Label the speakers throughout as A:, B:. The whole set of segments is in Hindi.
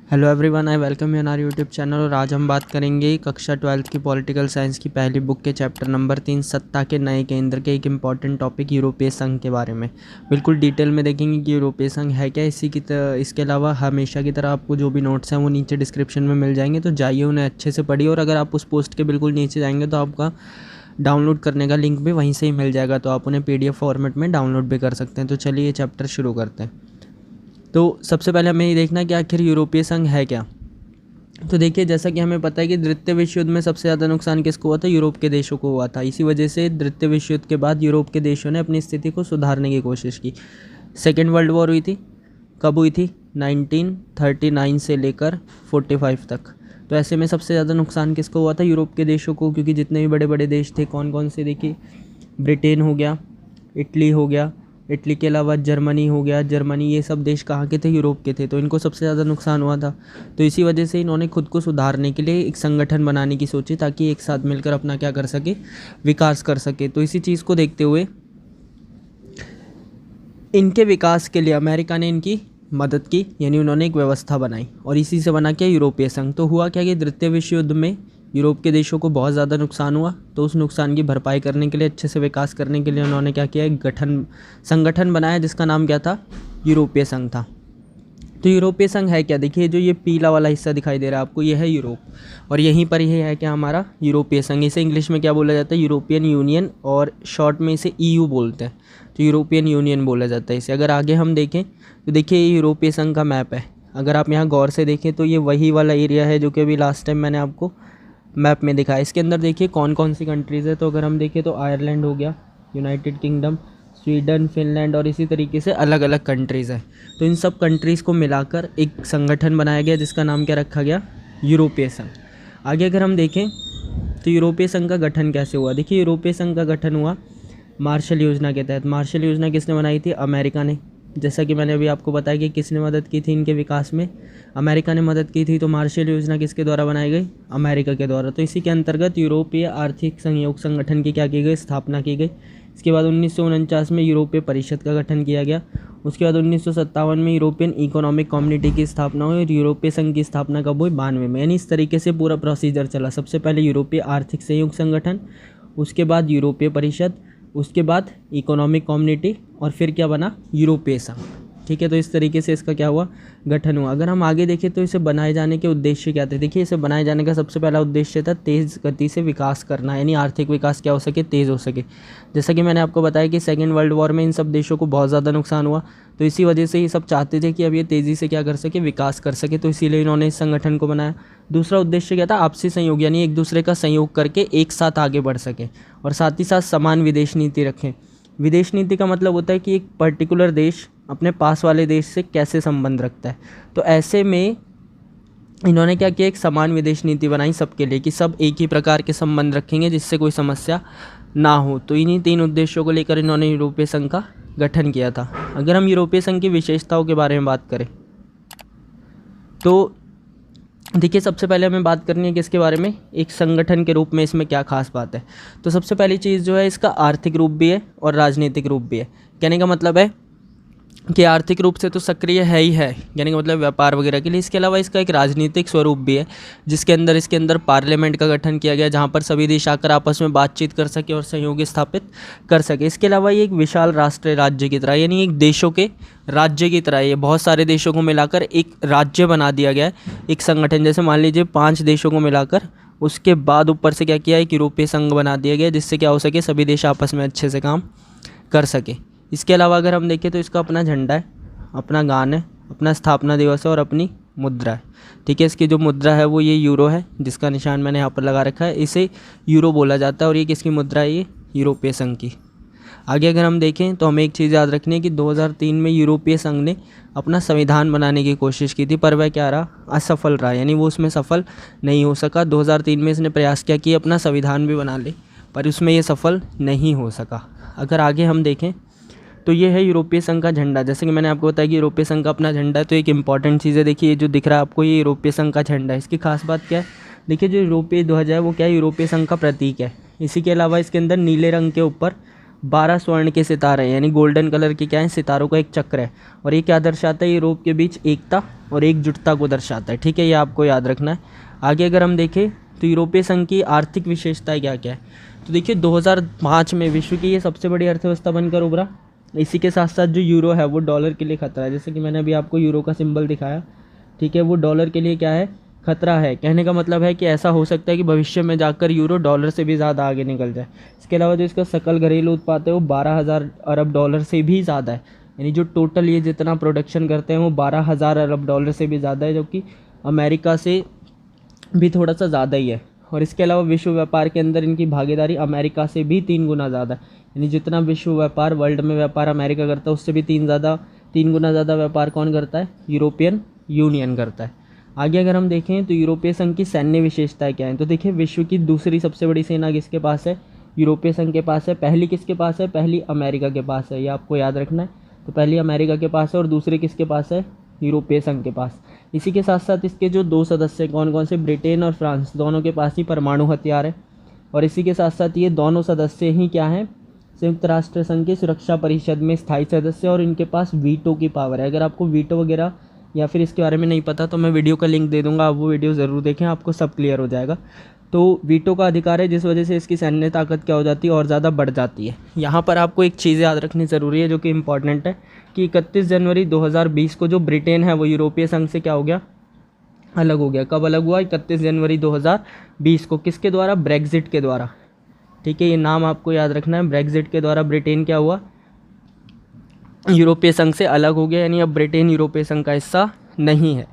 A: Hello everyone, I welcome you on our YouTube channel. और आज हम बात करेंगे कक्षा 12th की पॉलिटिकल साइंस की पहली बुक के चैप्टर नंबर 3 सत्ता के नए केंद्र के एक इम्पॉर्टेंट टॉपिक यूरोपीय संघ के बारे में। बिल्कुल डिटेल में देखेंगे कि यूरोपीय संघ है क्या। इसके अलावा हमेशा की तरह आपको जो भी नोट्स हैं वो नीचे डिस्क्रिप्शन में मिल जाएंगे, तो जाइए उन्हें अच्छे से पढ़िए। और अगर आप उस पोस्ट के बिल्कुल नीचे जाएंगे तो आपका डाउनलोड करने का लिंक भी वहीं से ही मिल जाएगा, तो आप उन्हें PDF फॉर्मेट में डाउनलोड भी कर सकते हैं। तो चलिए ये चैप्टर शुरू करते हैं। तो सबसे पहले हमें ये देखना कि आखिर यूरोपीय संघ है क्या। तो देखिए, जैसा कि हमें पता है कि द्वितीय विश्व युद्ध में सबसे ज़्यादा नुकसान किसको हुआ था? यूरोप के देशों को हुआ था। इसी वजह से द्वितीय विश्व युद्ध के बाद यूरोप के देशों ने अपनी स्थिति को सुधारने की कोशिश की। सेकेंड वर्ल्ड वॉर हुई थी, कब हुई थी? 1939 से लेकर 45 तक। तो ऐसे में सबसे ज़्यादा नुकसान किसको हुआ था? यूरोप के देशों को, क्योंकि जितने भी बड़े बड़े देश थे, कौन कौन से देखिए, ब्रिटेन हो गया, इटली हो गया, इटली के अलावा जर्मनी हो गया, जर्मनी, ये सब देश कहाँ के थे? यूरोप के थे। तो इनको सबसे ज़्यादा नुकसान हुआ था। तो इसी वजह से इन्होंने खुद को सुधारने के लिए एक संगठन बनाने की सोची, ताकि एक साथ मिलकर अपना क्या कर सके? विकास कर सके। तो इसी चीज़ को देखते हुए इनके विकास के लिए अमेरिका ने इनकी मदद की, यानी उन्होंने एक व्यवस्था बनाई और इसी से बना क्या? यूरोपीय संघ। तो हुआ क्या कि द्वितीय विश्व युद्ध में यूरोप के देशों को बहुत ज़्यादा नुकसान हुआ, तो उस नुकसान की भरपाई करने के लिए, अच्छे से विकास करने के लिए उन्होंने क्या किया? एक संगठन बनाया जिसका नाम क्या था? यूरोपीय संघ था। तो यूरोपीय संघ है क्या? देखिए, जो ये पीला वाला हिस्सा दिखाई दे रहा है आपको, ये है यूरोप, और यहीं पर ये है क्या? हमारा यूरोपीय संघ। इसे इंग्लिश में क्या बोला जाता है? यूरोपियन यूनियन, और शॉर्ट में इसे EU बोलते हैं। तो यूरोपियन यूनियन बोला जाता है इसे। अगर आगे हम देखें तो देखिए, ये यूरोपीय संघ का मैप है। अगर आप यहाँ गौर से देखें तो ये वही वाला एरिया है जो कि अभी लास्ट टाइम मैंने आपको मैप में दिखाया। इसके अंदर देखिए कौन कौन सी कंट्रीज़ है। तो अगर हम देखें तो आयरलैंड हो गया, यूनाइटेड किंगडम, स्वीडन, फिनलैंड, और इसी तरीके से अलग अलग कंट्रीज़ हैं। तो इन सब कंट्रीज़ को मिलाकर एक संगठन बनाया गया जिसका नाम क्या रखा गया? यूरोपीय संघ। आगे अगर हम देखें तो यूरोपीय संघ का गठन कैसे हुआ? देखिए, यूरोपीय संघ का गठन हुआ मार्शल योजना के तहत। मार्शल योजना किसने बनाई थी? अमेरिका ने। जैसा कि मैंने अभी आपको बताया कि किसने मदद की थी इनके विकास में? अमेरिका ने मदद की थी। तो मार्शल योजना किसके द्वारा बनाई गई? अमेरिका के द्वारा। तो इसी के अंतर्गत यूरोपीय आर्थिक सहयोग संगठन की क्या की गई? स्थापना की गई। इसके बाद 1949 में यूरोपीय परिषद का गठन किया गया। उसके बाद 1957 में यूरोपियन इकोनॉमिक कम्युनिटी की स्थापना हुई, और यूरोपीय संघ की स्थापना कब हुई? 92 में। यानी इस तरीके से पूरा प्रोसीजर चला। सबसे पहले यूरोपीय आर्थिक सहयोग संगठन, उसके बाद यूरोपीय परिषद, उसके बाद इकोनॉमिक कम्युनिटी, और फिर क्या बना? यूरोपीय संघ। ठीक है, तो इस तरीके से इसका क्या हुआ? गठन हुआ। अगर हम आगे देखें तो इसे बनाए जाने के उद्देश्य क्या थे? देखिए, इसे बनाए जाने का सबसे पहला उद्देश्य था तेज़ गति से विकास करना, यानी आर्थिक विकास क्या हो सके? तेज़ हो सके। जैसा कि मैंने आपको बताया कि सेकेंड वर्ल्ड वॉर में इन सब देशों को बहुत ज़्यादा नुकसान हुआ, तो इसी वजह से ये सब चाहते थे कि अब ये तेज़ी से क्या कर सके? विकास कर सके। तो इसीलिए इन्होंने इस संगठन को बनाया। दूसरा उद्देश्य क्या था? आपसी सहयोग, यानी एक दूसरे का सहयोग करके एक साथ आगे बढ़ सके, और साथ ही साथ समान विदेश नीति रखें। विदेश नीति का मतलब होता है कि एक पर्टिकुलर देश अपने पास वाले देश से कैसे संबंध रखता है। तो ऐसे में इन्होंने क्या किया? एक समान विदेश नीति बनाई सबके लिए, कि सब एक ही प्रकार के संबंध रखेंगे जिससे कोई समस्या ना हो। तो इन्हीं 3 उद्देश्यों को लेकर इन्होंने यूरोपीय संघ का गठन किया था। अगर हम यूरोपीय संघ की विशेषताओं के बारे में बात करें तो देखिए, सबसे पहले हमें बात करनी है कि इसके बारे में एक संगठन के रूप में इसमें क्या खास बात है। तो सबसे पहली चीज़ जो है, इसका आर्थिक रूप भी है और राजनीतिक रूप भी है। कहने का मतलब है कि आर्थिक रूप से तो सक्रिय है ही है, यानी कि मतलब व्यापार वगैरह के लिए। इसके अलावा इसका एक राजनीतिक स्वरूप भी है, इसके अंदर पार्लियामेंट का गठन किया गया, जहाँ पर सभी देश आकर आपस में बातचीत कर सके और सहयोग स्थापित कर सके। इसके अलावा ये एक विशाल राष्ट्र राज्य की तरह, यानी एक देशों के राज्य की तरह, ये बहुत सारे देशों को मिलाकर एक राज्य बना दिया गया है, एक संगठन। जैसे मान लीजिए 5 देशों को मिलाकर, उसके बाद ऊपर से क्या किया? एक यूरोपीय संघ बना दिया गया, जिससे क्या हो सके? सभी देश आपस में अच्छे से काम कर सके। इसके अलावा अगर हम देखें तो इसका अपना झंडा है, अपना गान है, अपना स्थापना दिवस है, और अपनी मुद्रा है। ठीक है, इसकी जो मुद्रा है वो ये यूरो है, जिसका निशान मैंने यहाँ पर लगा रखा है। इसे यूरो बोला जाता है, और ये किसकी मुद्रा है? ये यूरोपीय संघ की। आगे अगर हम देखें तो हमें एक चीज़ याद रखनी है कि 2003 में यूरोपीय संघ ने अपना संविधान बनाने की कोशिश की थी, पर वह क्या रहा? असफल रहा, यानी वो उसमें सफल नहीं हो सका। 2003 में इसने प्रयास किया कि अपना संविधान भी बना ले, पर उसमें ये सफल नहीं हो सका। अगर आगे हम देखें तो ये है यूरोपीय संघ का झंडा। जैसे कि मैंने आपको बताया कि यूरोपीय संघ का अपना झंडा है, तो एक इंपॉर्टेंट चीज़ है। देखिए, ये जो दिख रहा है आपको, ये यूरोपीय संघ का झंडा है। इसकी खास बात क्या है? देखिए, जो यूरोपीय ध्वज है वो क्या है? यूरोपीय संघ का प्रतीक है। इसी के अलावा इसके अंदर नीले रंग के ऊपर 12 स्वर्ण के सितारे हैं, यानी गोल्डन कलर के क्या है, सितारों का एक चक्र है। और ये क्या दर्शाता है, यूरोप के बीच एकता और एकजुटता को दर्शाता है। ठीक है, ये आपको याद रखना है। आगे अगर हम देखें तो यूरोपीय संघ की आर्थिक विशेषताएं क्या क्या है, तो देखिए 2005 में विश्व की ये सबसे बड़ी अर्थव्यवस्था बनकर उभरा। इसी के साथ साथ जो यूरो है वो डॉलर के लिए खतरा है, जैसे कि मैंने अभी आपको यूरो का सिंबल दिखाया। ठीक है, वो डॉलर के लिए क्या है, खतरा है। कहने का मतलब है कि ऐसा हो सकता है कि भविष्य में जाकर यूरो डॉलर से भी ज़्यादा आगे निकल जाए। इसके अलावा जो इसका सकल घरेलू उत्पाद है वो 12,000 अरब डॉलर से भी ज़्यादा है, यानी जो टोटल ये जितना प्रोडक्शन करते हैं वो 12,000 अरब डॉलर से भी ज़्यादा है, जो कि अमेरिका से भी थोड़ा सा ज़्यादा ही है। और इसके अलावा विश्व व्यापार के अंदर इनकी भागीदारी अमेरिका से भी 3 गुना ज़्यादा है, यानी जितना विश्व व्यापार वर्ल्ड में व्यापार अमेरिका करता है उससे भी 3 गुना ज़्यादा व्यापार कौन करता है, यूरोपियन यूनियन करता है। आगे अगर हम देखें तो यूरोपीय संघ की सैन्य विशेषताएं क्या हैं, तो देखिए विश्व की दूसरी सबसे बड़ी सेना किसके पास है, यूरोपीय संघ के पास है। पहली किसके पास है, पहली अमेरिका के पास है, ये आपको याद रखना है। तो पहली अमेरिका के पास है और दूसरी किसके पास है, यूरोपीय संघ के पास। इसी के साथ साथ इसके जो 2 सदस्य कौन कौन से, ब्रिटेन और फ्रांस, दोनों के पास ही परमाणु हथियार है। और इसी के साथ साथ ये दोनों सदस्य ही क्या हैं, संयुक्त राष्ट्र संघ की सुरक्षा परिषद में स्थायी सदस्य, और इनके पास वीटो की पावर है। अगर आपको वीटो वगैरह या फिर इसके बारे में नहीं पता तो मैं वीडियो का लिंक दे दूंगा, आप वो वीडियो ज़रूर देखें, आपको सब क्लियर हो जाएगा। तो वीटो का अधिकार है, जिस वजह से इसकी सैन्य ताकत क्या हो जाती है, और ज़्यादा बढ़ जाती है। यहाँ पर आपको एक चीज़ याद रखनी ज़रूरी है जो कि इम्पॉर्टेंट है, कि 31 जनवरी 2020 को जो ब्रिटेन है वो यूरोपीय संघ से क्या हो गया, अलग हो गया। कब अलग हुआ, 31 जनवरी 2020 को। किसके द्वारा, ब्रेग्जिट के द्वारा। ठीक है, ये नाम आपको याद रखना है, ब्रेग्जिट के द्वारा ब्रिटेन क्या हुआ, यूरोपीय संघ से अलग हो गया, यानी अब ब्रिटेन यूरोपीय संघ का हिस्सा नहीं है।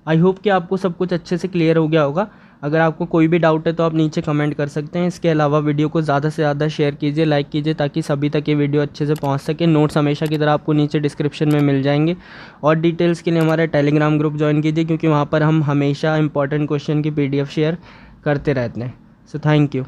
A: आई होप कि आपको सब कुछ अच्छे से क्लियर हो गया होगा। अगर आपको कोई भी डाउट है तो आप नीचे कमेंट कर सकते हैं। इसके अलावा वीडियो को ज़्यादा से ज़्यादा शेयर कीजिए, लाइक कीजिए, ताकि सभी तक ये वीडियो अच्छे से पहुंच सके। नोट्स हमेशा की तरह आपको नीचे डिस्क्रिप्शन में मिल जाएंगे। और डिटेल्स के लिए हमारा टेलीग्राम ग्रुप ज्वाइन कीजिए, क्योंकि वहाँ पर हम हमेशा इंपॉर्टेंट क्वेश्चन की PDF शेयर करते रहते हैं। So thank you.